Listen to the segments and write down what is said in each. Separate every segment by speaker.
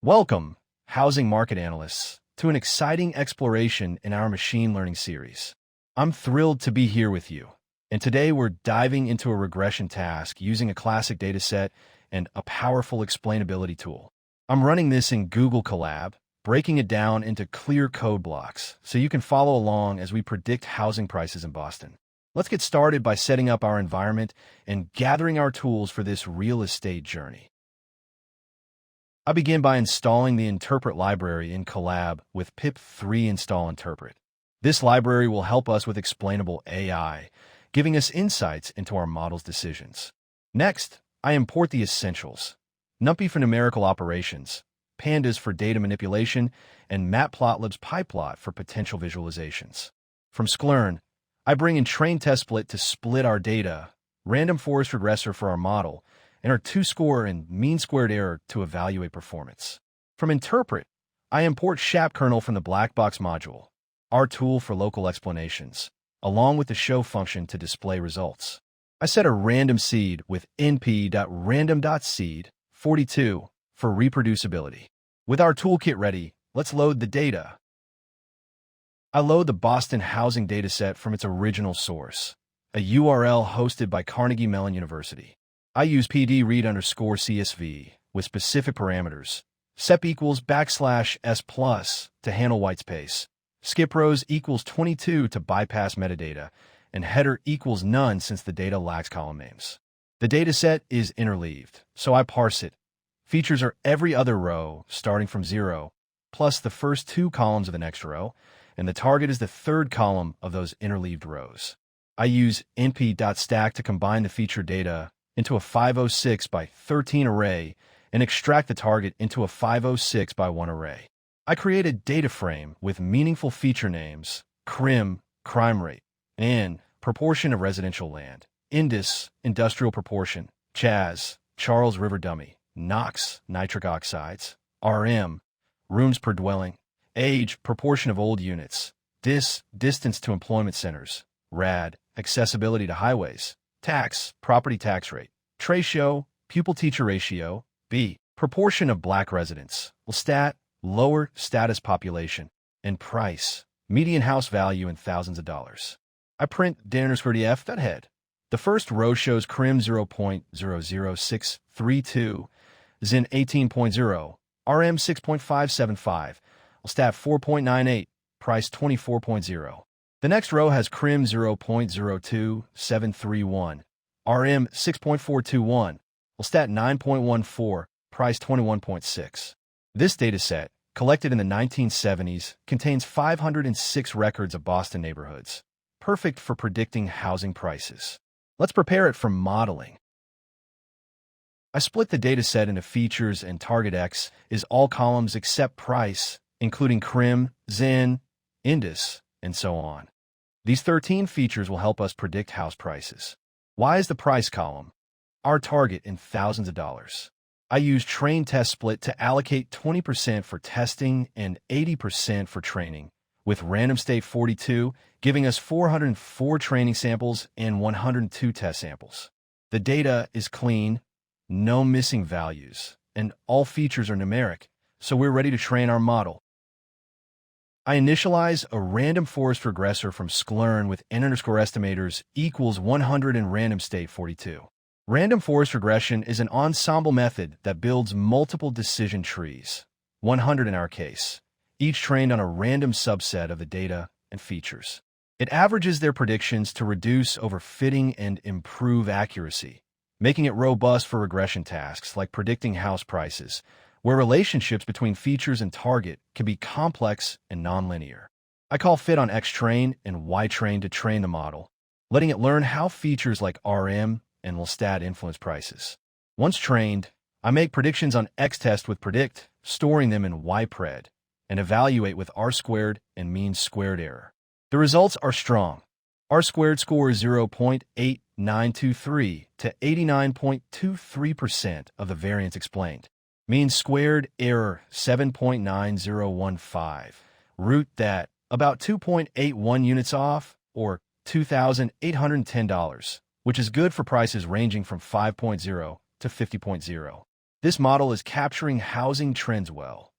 Speaker 1: Welcome, housing market analysts, to an exciting exploration in our machine learning series. I'm thrilled to be here with you, and today we're diving into a regression task using a classic dataset and a powerful explainability tool. I'm running this in Google Colab, breaking it down into clear code blocks so you can follow along as we predict housing prices in Boston. Let's get started by setting up our environment and gathering our tools for this real estate journey. I begin by installing the interpret library in Colab with pip3 install interpret. This library will help us with explainable AI, giving us insights into our model's decisions. Next, I import the essentials: NumPy for numerical operations, pandas for data manipulation, and matplotlib's pyplot for potential visualizations. From Sklearn, I bring in train test split to split our data, random forest regressor for our model, and our two-score and mean squared error to evaluate performance. From interpret, I import ShapKernel from the black box module, our tool for local explanations, along with the show function to display results. I set a random seed with np.random.seed42 for reproducibility. With our toolkit ready, let's load the data. I load the Boston housing dataset from its original source, a URL hosted by Carnegie Mellon University. I use pd_read_CSV with specific parameters. sep equals \s plus to handle whitespace. Skip rows equals 22 to bypass metadata, and header equals none since the data lacks column names. The dataset is interleaved, so I parse it. Features are every other row, starting from 0, plus the first two columns of the next row, and the target is the third column of those interleaved rows. I use np.stack to combine the feature data into a 506 by 13 array and extract the target into a 506 by 1 array. I create a data frame with meaningful feature names: CRIM, crime rate, and proportion of residential land, INDUS, industrial proportion, CHAZ, Charles River dummy, NOx, nitric oxides, RM, rooms per dwelling, age, proportion of old units, DIS, distance to employment centers, RAD, accessibility to highways, tax, property tax rate, TRATIO, pupil-teacher ratio, B, proportion of black residents, LSTAT, lower status population, and price, median house value in thousands of dollars. I print d_df.head. The first row shows CRIM 0.00632, ZIN 18.0, RM 6.575, LSTAT 4.98, price 24.0. The next row has CRIM 0.02731, RM 6.421, LSTAT 9.14, price 21.6. This dataset, collected in the 1970s, contains 506 records of Boston neighborhoods, perfect for predicting housing prices. Let's prepare it for modeling. I split the dataset into features, and target X is all columns except price, including CRIM, ZIN, INDUS, and so on. These 13 features will help us predict house prices. Why is the price column our target in thousands of dollars? I use train test split to allocate 20% for testing and 80% for training, with random state 42 giving us 404 training samples and 102 test samples. The data is clean, no missing values, and all features are numeric, so we're ready to train our model. I initialize a random forest regressor from Sklearn with n_estimators equals 100 and random state 42. Random forest regression is an ensemble method that builds multiple decision trees, 100 in our case, each trained on a random subset of the data and features. It averages their predictions to reduce overfitting and improve accuracy, making it robust for regression tasks like predicting house prices, where relationships between features and target can be complex and nonlinear. I call fit on xtrain and ytrain to train the model, letting it learn how features like RM and LSTAT influence prices. Once trained, I make predictions on xtest with predict, storing them in ypred, and evaluate with r² and mean squared error. The results are strong. R² score is 0.8923 to 89.23% of the variance explained. Mean squared error 7.9015. Root that about 2.81 units off, or $2,810, which is good for prices ranging from 5.0 to 50.0. This model is capturing housing trends well.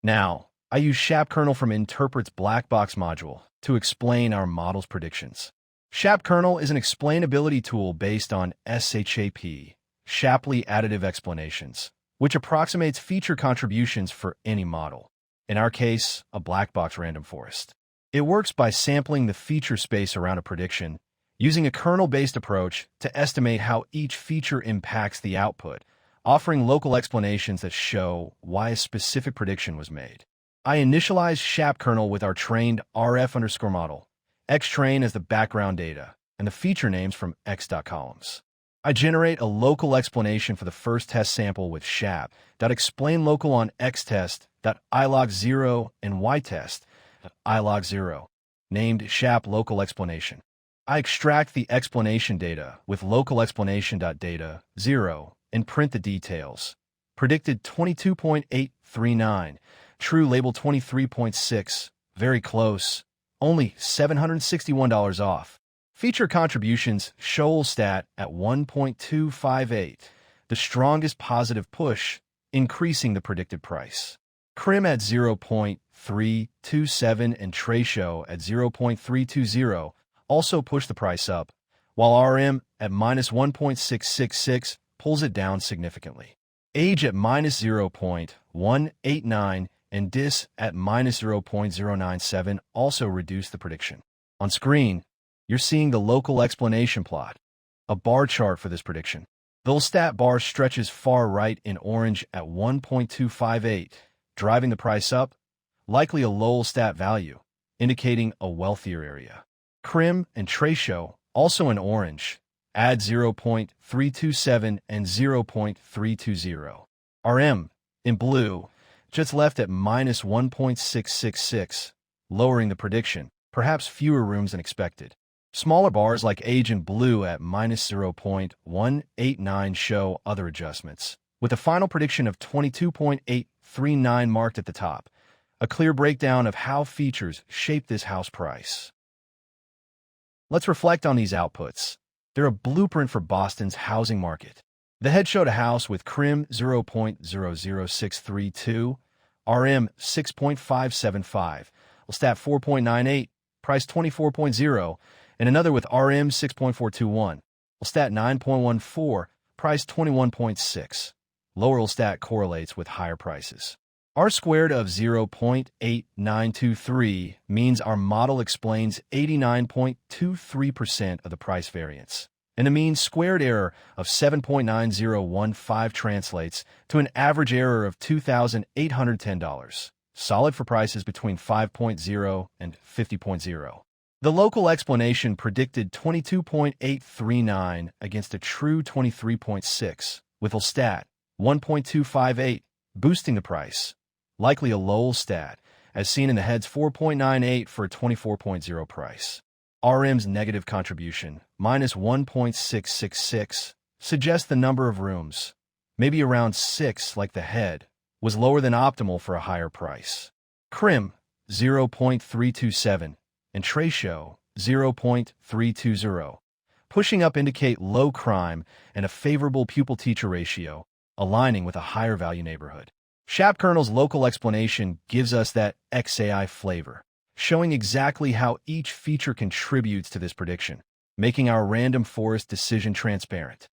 Speaker 1: Now, I use ShapKernel from Interpret's black box module to explain our model's predictions. ShapKernel is an explainability tool based on SHAP, Shapley Additive Explanations, which approximates feature contributions for any model. In our case, a black box random forest. It works by sampling the feature space around a prediction, using a kernel-based approach to estimate how each feature impacts the output, offering local explanations that show why a specific prediction was made. I initialize ShapKernel with our trained rf_model, xtrain as the background data, and the feature names from x.columns. I generate a local explanation for the first test sample with shap.explainLocal on xtest.ilog0 and ytest.ilog0, named SHAP local explanation. I extract the explanation data with local explanation.data0 and print the details. Predicted 22.839, true label 23.6, very close, only $761 off. Feature contributions, Shoal stat at 1.258, the strongest positive push, increasing the predicted price. Crim at 0.327 and Tratio at 0.320 also push the price up, while RM at -1.666 pulls it down significantly. Age at -0.189 and DIS at -0.097 also reduce the prediction. On screen, you're seeing the local explanation plot, a bar chart for this prediction. The stat bar stretches far right in orange at 1.258, driving the price up, likely a low stat value, indicating a wealthier area. Crim and Tratio, also in orange, add 0.327 and 0.320. RM, in blue, just left at -1.666, lowering the prediction, perhaps fewer rooms than expected. Smaller bars like age in blue at -0.189 show other adjustments, with a final prediction of 22.839 marked at the top, a clear breakdown of how features shape this house price. Let's reflect on these outputs. They're a blueprint for Boston's housing market. The head showed a house with Crim 0.00632, RM 6.575, stat 4.98, price 24.0, and another with RM 6.421, stat 9.14, price 21.6. Lower stat correlates with higher prices. R squared of 0.8923 means our model explains 89.23% of the price variance, and the mean squared error of 7.9015 translates to an average error of $2,810, solid for prices between 5.0 and 50.0. The local explanation predicted 22.839 against a true 23.6, with stat 1.258, boosting the price, likely a low stat, as seen in the head's 4.98 for a 24.0 price. RM's negative contribution, -1.666, suggests the number of rooms, maybe around 6 like the head, was lower than optimal for a higher price. Crim, 0.327, and Tratio, 0.320. Pushing up indicate low crime and a favorable pupil-teacher ratio, aligning with a higher value neighborhood. ShapKernel's local explanation gives us that XAI flavor, showing exactly how each feature contributes to this prediction, making our random forest decision transparent.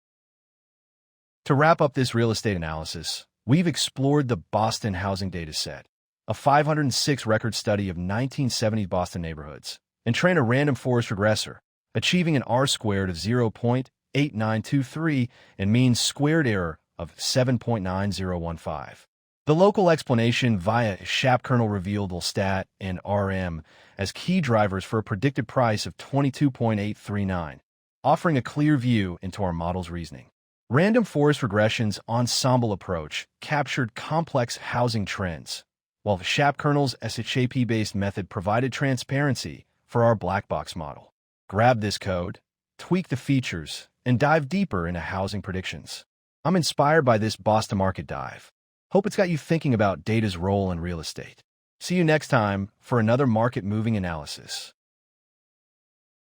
Speaker 1: To wrap up this real estate analysis, we've explored the Boston housing dataset, a 506 record study of 1970s Boston neighborhoods, and trained a random forest regressor, achieving an R squared of 0.8923 and mean squared error of 7.9015. The local explanation via ShapKernel revealed stat and RM as key drivers for a predicted price of 22.839, offering a clear view into our model's reasoning. Random forest regression's ensemble approach captured complex housing trends, while ShapKernel's SHAP-based method provided transparency for our black box model. Grab this code, tweak the features, and dive deeper into housing predictions. I'm inspired by this Boston market dive. Hope it's got you thinking about data's role in real estate. See you next time for another market-moving analysis.